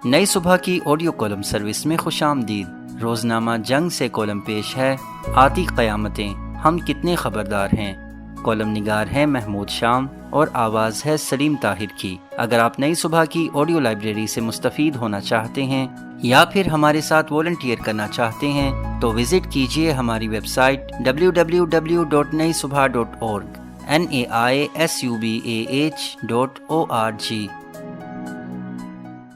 نئی صبح کی آڈیو کالم سروس میں خوش آمدید۔ روزنامہ جنگ سے کالم پیش ہے آتی قیامتیں ہم کتنے خبردار ہیں۔ کالم نگار ہے محمود شام اور آواز ہے سلیم طاہر کی۔ اگر آپ نئی صبح کی آڈیو لائبریری سے مستفید ہونا چاہتے ہیں یا پھر ہمارے ساتھ والنٹیئر کرنا چاہتے ہیں تو وزٹ کیجیے ہماری ویب سائٹ www.naisubha.org naisubah.org۔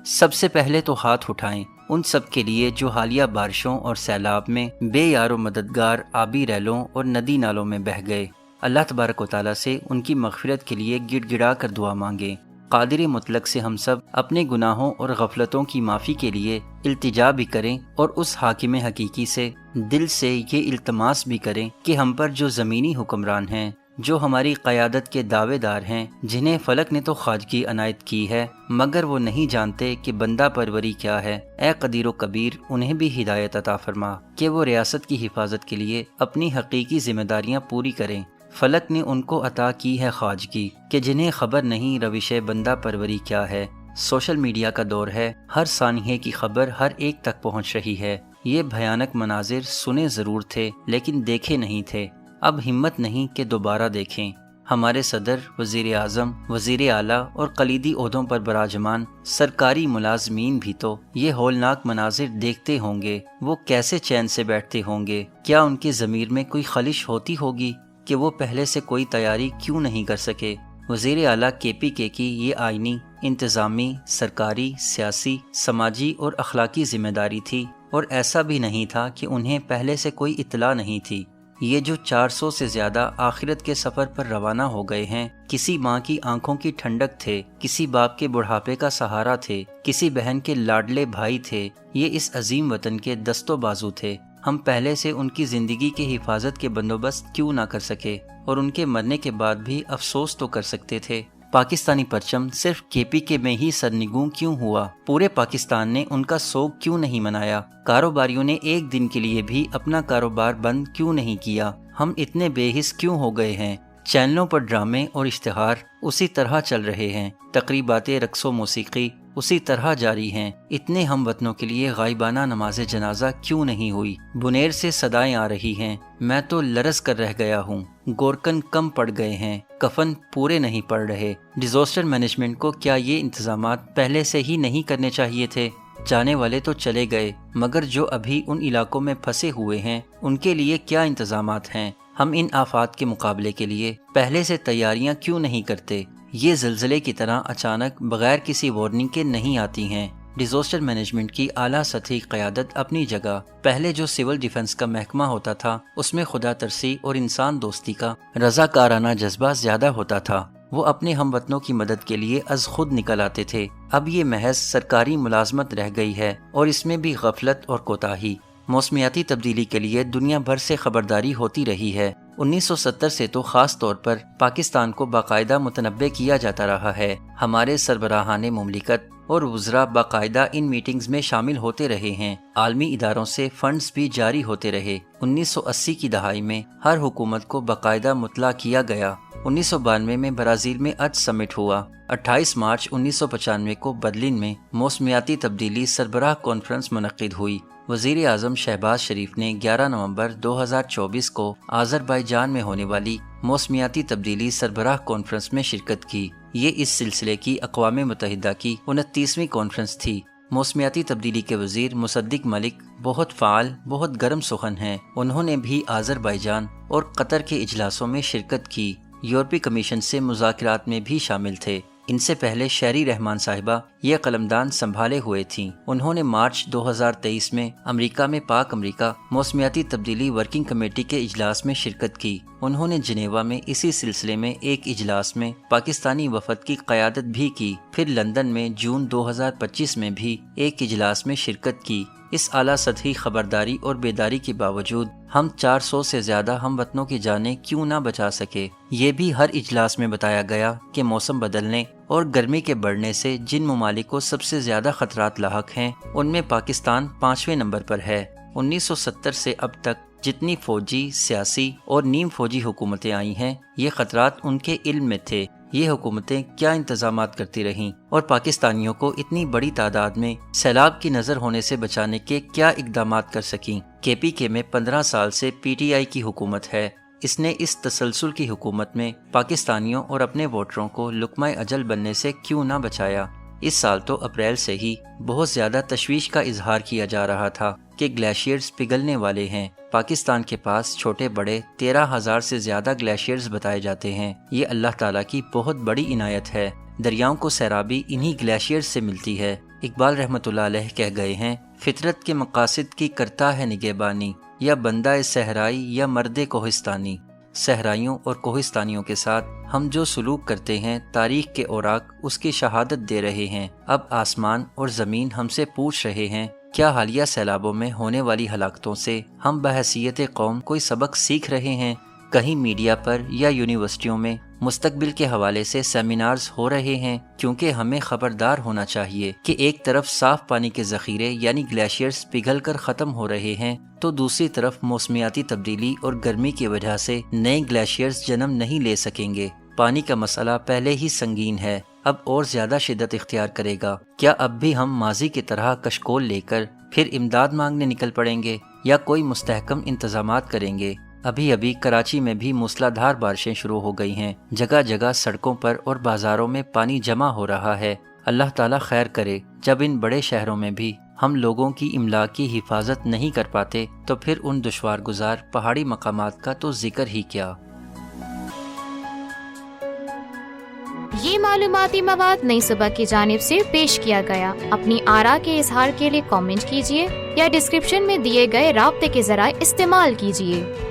سب سے پہلے تو ہاتھ اٹھائیں ان سب کے لیے جو حالیہ بارشوں اور سیلاب میں بے یار و مددگار آبی ریلوں اور ندی نالوں میں بہہ گئے۔ اللہ تبارک و تعالیٰ سے ان کی مغفرت کے لیے گڑ گڑا کر دعا مانگیں۔ قادر مطلق سے ہم سب اپنے گناہوں اور غفلتوں کی معافی کے لیے التجا بھی کریں اور اس حاکم حقیقی سے دل سے یہ التماس بھی کریں کہ ہم پر جو زمینی حکمران ہیں، جو ہماری قیادت کے دعوے دار ہیں، جنہیں فلک نے تو خواجگی عنایت کی ہے مگر وہ نہیں جانتے کہ بندہ پروری کیا ہے، اے قدیر و کبیر انہیں بھی ہدایت عطا فرما کہ وہ ریاست کی حفاظت کے لیے اپنی حقیقی ذمہ داریاں پوری کریں۔ فلک نے ان کو عطا کی ہے خواجگی کہ جنہیں خبر نہیں روش بندہ پروری کیا ہے۔ سوشل میڈیا کا دور ہے، ہر ثانیے کی خبر ہر ایک تک پہنچ رہی ہے۔ یہ بھیانک مناظر سنے ضرور تھے لیکن دیکھے نہیں تھے، اب ہمت نہیں کہ دوبارہ دیکھیں۔ ہمارے صدر، وزیر اعظم، وزیر اعلیٰ اور کلیدی عہدوں پر براجمان سرکاری ملازمین بھی تو یہ ہولناک مناظر دیکھتے ہوں گے۔ وہ کیسے چین سے بیٹھتے ہوں گے؟ کیا ان کے ضمیر میں کوئی خلش ہوتی ہوگی کہ وہ پہلے سے کوئی تیاری کیوں نہیں کر سکے؟ وزیر اعلیٰ KPK کی یہ آئینی، انتظامی، سرکاری، سیاسی، سماجی اور اخلاقی ذمہ داری تھی، اور ایسا بھی نہیں تھا کہ انہیں پہلے سے کوئی اطلاع نہیں تھی۔ یہ جو 400 سے زیادہ آخرت کے سفر پر روانہ ہو گئے ہیں، کسی ماں کی آنکھوں کی ٹھنڈک تھے، کسی باپ کے بڑھاپے کا سہارا تھے، کسی بہن کے لاڈلے بھائی تھے، یہ اس عظیم وطن کے دست و بازو تھے۔ ہم پہلے سے ان کی زندگی کے حفاظت کے بندوبست کیوں نہ کر سکے، اور ان کے مرنے کے بعد بھی افسوس تو کر سکتے تھے۔ پاکستانی پرچم صرف KPK میں ہی سرنگوں کیوں ہوا؟ پورے پاکستان نے ان کا سوگ کیوں نہیں منایا؟ کاروباریوں نے ایک دن کے لیے بھی اپنا کاروبار بند کیوں نہیں کیا؟ ہم اتنے بے حس کیوں ہو گئے ہیں؟ چینلوں پر ڈرامے اور اشتہار اسی طرح چل رہے ہیں، تقریبات رقص و موسیقی اسی طرح جاری ہیں۔ اتنے ہم وطنوں کے لیے غائبانہ نماز جنازہ کیوں نہیں ہوئی؟ بنیر سے صدائیں آ رہی ہیں، میں تو لرز کر رہ گیا ہوں، گورکن کم پڑ گئے ہیں، کفن پورے نہیں پڑ رہے۔ ڈیزاسٹر مینجمنٹ کو کیا یہ انتظامات پہلے سے ہی نہیں کرنے چاہیے تھے؟ جانے والے تو چلے گئے مگر جو ابھی ان علاقوں میں پھنسے ہوئے ہیں ان کے لیے کیا انتظامات ہیں؟ ہم ان آفات کے مقابلے کے لیے پہلے سے تیاریاں کیوں نہیں کرتے؟ یہ زلزلے کی طرح اچانک بغیر کسی وارننگ کے نہیں آتی ہیں۔ ڈیزاسٹر مینجمنٹ کی اعلیٰ سطحی قیادت اپنی جگہ، پہلے جو سول ڈیفنس کا محکمہ ہوتا تھا اس میں خدا ترسی اور انسان دوستی کا رضاکارانہ جذبہ زیادہ ہوتا تھا، وہ اپنے ہم وطنوں کی مدد کے لیے از خود نکل آتے تھے۔ اب یہ محض سرکاری ملازمت رہ گئی ہے اور اس میں بھی غفلت اور کوتاہی۔ موسمیاتی تبدیلی کے لیے دنیا بھر سے خبرداری ہوتی رہی ہے۔ 1970 سے تو خاص طور پر پاکستان کو باقاعدہ متنبع کیا جاتا رہا ہے۔ ہمارے سربراہان مملکت اور وزراء باقاعدہ ان میٹنگز میں شامل ہوتے رہے ہیں، عالمی اداروں سے فنڈز بھی جاری ہوتے رہے۔ 1980 کی دہائی میں ہر حکومت کو باقاعدہ مطلع کیا گیا۔ 1992 میں برازیل میں ارتھ سمٹ ہوا۔ 28 مارچ 1995 کو برلن میں موسمیاتی تبدیلی سربراہ کانفرنس منعقد ہوئی۔ وزیر اعظم شہباز شریف نے 11 نومبر 2024 کو آذربائیجان میں ہونے والی موسمیاتی تبدیلی سربراہ کانفرنس میں شرکت کی۔ یہ اس سلسلے کی اقوام متحدہ کی 29ویں کانفرنس تھی۔ موسمیاتی تبدیلی کے وزیر مصدق ملک بہت فعال، بہت گرم سخن ہیں۔ انہوں نے بھی آذربائیجان اور قطر کے اجلاسوں میں شرکت کی۔ یورپی کمیشن سے مذاکرات میں بھی شامل تھے۔ ان سے پہلے شہری رحمان صاحبہ یہ قلمدان سنبھالے ہوئے تھیں۔ انہوں نے مارچ 2023 میں امریکہ میں پاک امریکہ موسمیاتی تبدیلی ورکنگ کمیٹی کے اجلاس میں شرکت کی۔ انہوں نے جنیوا میں اسی سلسلے میں ایک اجلاس میں پاکستانی وفد کی قیادت بھی کی، پھر لندن میں جون 2025 میں بھی ایک اجلاس میں شرکت کی۔ اس اعلیٰ سطحی خبرداری اور بیداری کے باوجود ہم 400 سے زیادہ ہم وطنوں کی جانیں کیوں نہ بچا سکے؟ یہ بھی ہر اجلاس میں بتایا گیا کہ موسم بدلنے اور گرمی کے بڑھنے سے جن ممالک کو سب سے زیادہ خطرات لاحق ہیں ان میں پاکستان 5ویں نمبر پر ہے۔ 1970 سے اب تک جتنی فوجی، سیاسی اور نیم فوجی حکومتیں آئی ہیں، یہ خطرات ان کے علم میں تھے، یہ حکومتیں کیا انتظامات کرتی رہیں اور پاکستانیوں کو اتنی بڑی تعداد میں سیلاب کی نظر ہونے سے بچانے کے کیا اقدامات کر سکیں۔ KPK میں 15 سال سے PTI کی حکومت ہے۔ اس نے اس تسلسل کی حکومت میں پاکستانیوں اور اپنے ووٹروں کو لقمہ اجل بننے سے کیوں نہ بچایا؟ اس سال تو اپریل سے ہی بہت زیادہ تشویش کا اظہار کیا جا رہا تھا کہ گلیشیئرز پگھلنے والے ہیں۔ پاکستان کے پاس چھوٹے بڑے 13,000 سے زیادہ گلیشیئرز بتائے جاتے ہیں۔ یہ اللہ تعالیٰ کی بہت بڑی عنایت ہے۔ دریاؤں کو سیرابی انہی گلیشیئرز سے ملتی ہے۔ اقبال رحمۃ اللہ علیہ کہہ گئے ہیں، فطرت کے مقاصد کی کرتا ہے نگہبانی، یا بندہ صحرائی یا مرد کوہستانی۔ صحرائیوں اور کوہستانیوں کے ساتھ ہم جو سلوک کرتے ہیں، تاریخ کے اوراق اس کی شہادت دے رہے ہیں۔ اب آسمان اور زمین ہم سے پوچھ رہے ہیں، کیا حالیہ سیلابوں میں ہونے والی ہلاکتوں سے ہم بحیثیت قوم کوئی سبق سیکھ رہے ہیں؟ کہیں میڈیا پر یا یونیورسٹیوں میں مستقبل کے حوالے سے سیمینارز ہو رہے ہیں، کیونکہ ہمیں خبردار ہونا چاہیے کہ ایک طرف صاف پانی کے ذخیرے یعنی گلیشیئرز پگھل کر ختم ہو رہے ہیں، تو دوسری طرف موسمیاتی تبدیلی اور گرمی کی وجہ سے نئے گلیشیئرز جنم نہیں لے سکیں گے۔ پانی کا مسئلہ پہلے ہی سنگین ہے، اب اور زیادہ شدت اختیار کرے گا۔ کیا اب بھی ہم ماضی کی طرح کشکول لے کر پھر امداد مانگنے نکل پڑیں گے، یا کوئی مستحکم انتظامات کریں گے؟ ابھی کراچی میں بھی موسلا دھار بارشیں شروع ہو گئی ہیں۔ جگہ جگہ سڑکوں پر اور بازاروں میں پانی جمع ہو رہا ہے۔ اللہ تعالیٰ خیر کرے۔ جب ان بڑے شہروں میں بھی ہم لوگوں کی املاک کی حفاظت نہیں کر پاتے تو پھر ان دشوار گزار پہاڑی مقامات کا تو ذکر ہی کیا۔ یہ معلوماتی مواد نئی صبح کی جانب سے پیش کیا گیا۔ اپنی آراء کے اظہار کے لیے کامنٹ کیجیے یا ڈسکرپشن میں دیے گئے رابطے کے ذرائع استعمال کیجیے۔